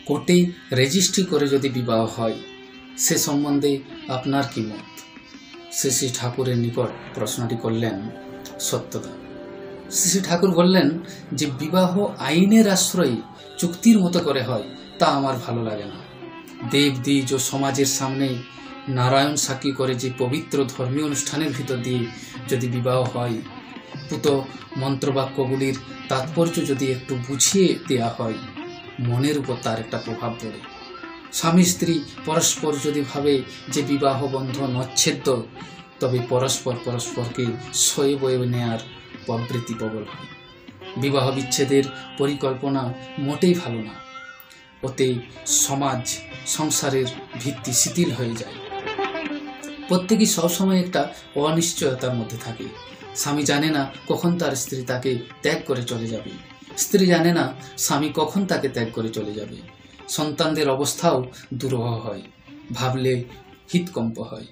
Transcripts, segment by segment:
কোর্টে রেজিস্ট্রি করে যদি বিবাহ হয় সে সম্বন্ধে আপনার কি মত? শ্রী ঠাকুরের নিকট প্রশ্নটি করলেন সত্যদা। শ্রী ঠাকুর বললেন যে বিবাহ আইনের আশ্রয়ে চুক্তির মতো করে হয় তা আমার ভালো লাগে না। দেব দ্বিজ ও সমাজের সামনে নারায়ণ সাক্ষী করে যে পবিত্র ধর্মীয় অনুষ্ঠানের ভিতর দিয়ে যদি বিবাহ হয়, পুত মন্ত্রবাক্যগুলির তাৎপর্য যদি একটু বুঝিয়ে দেওয়া হয়, মনের উপর তার একটা প্রভাব পড়ে। স্বামী স্ত্রী পরস্পর যদি ভাবে যে বিবাহ বন্ধন অচ্ছেদ্য, তবে পরস্পরকে সয়ে বয়ে নেয়ার প্রবৃত্তি প্রবল হয়। বিবাহ বিচ্ছেদের পরিকল্পনা মোটেই ভালো না। ওতে সমাজ সংসারের ভিত্তি শিথিল হয়ে যায়। প্রত্যেকেই সবসময় একটা অনিশ্চয়তার মধ্যে থাকে। স্বামী জানে না কখন তার স্ত্রী তাকে ত্যাগ করে চলে যাবে, স্ত্রী জানে না স্বামী কখন তাকে ত্যাগ করে চলে যাবে। সন্তানদের অবস্থাও দুরূহ হয়, ভাবলে হৃৎকম্প হয়।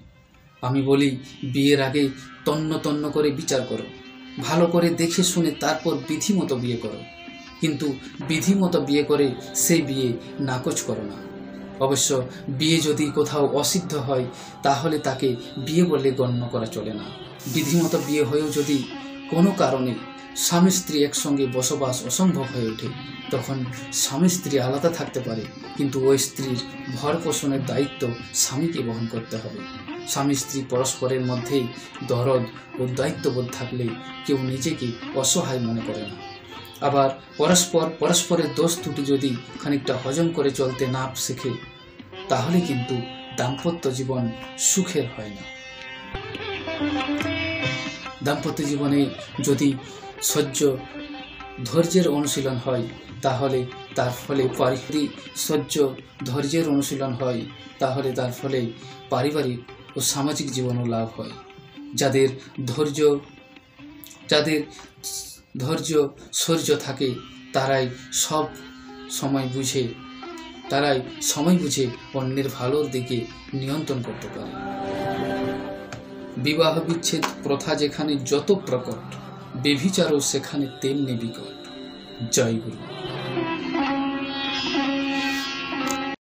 আমি বলি, বিয়ের আগে তন্ন করে বিচার করো, ভালো করে দেখে শুনে তারপর বিধিমতো বিয়ে করো। কিন্তু বিধিমতো বিয়ে করে সেই বিয়ে নাকচ করো না। অবশ্য বিয়ে যদি কোথাও অসিদ্ধ হয় তাহলে তাকে বিয়ে বলে গণ্য করা চলে না। বিধিমতো বিয়ে হয়েও যদি কোনো কারণে স্বামী স্ত্রী একসঙ্গে বসবাস অসম্ভব হয়ে ওঠে, তখন স্বামী স্ত্রী আলাদা থাকতে পারে, কিন্তু ওই স্ত্রীর ভর পোষণের দায়িত্ব স্বামীকে বহন করতে হবে। স্বামী স্ত্রী পরস্পরের মধ্যেই দরদ ও দায়িত্ববোধ থাকলে কেউ নিজেকে অসহায় মনে করে না। আবার পরস্পরের দোষ ত্রুটি যদি খানিকটা হজম করে চলতে না শেখে, তাহলে কিন্তু দাম্পত্য জীবন সুখের হয় না। দাম্পত্য জীবনে যদি ধৈর্যের অনুশীলন হয়, তাহলে তার ফলে ধৈর্যের অনুশীলন হয়, তাহলে তার ফলে পারিবারিক ও সামাজিক জীবনও লাভ হয়। যাদের ধৈর্য থাকে তারাই সময় বুঝে অন্যের ভালোর দিকে নিয়ন্ত্রণ করতে পারে। বিবাহ বিচ্ছেদ প্রথা যেখানে যত প্রকট, বেভিচারও সেখানে তেমনি বিকট। জয় গুরু।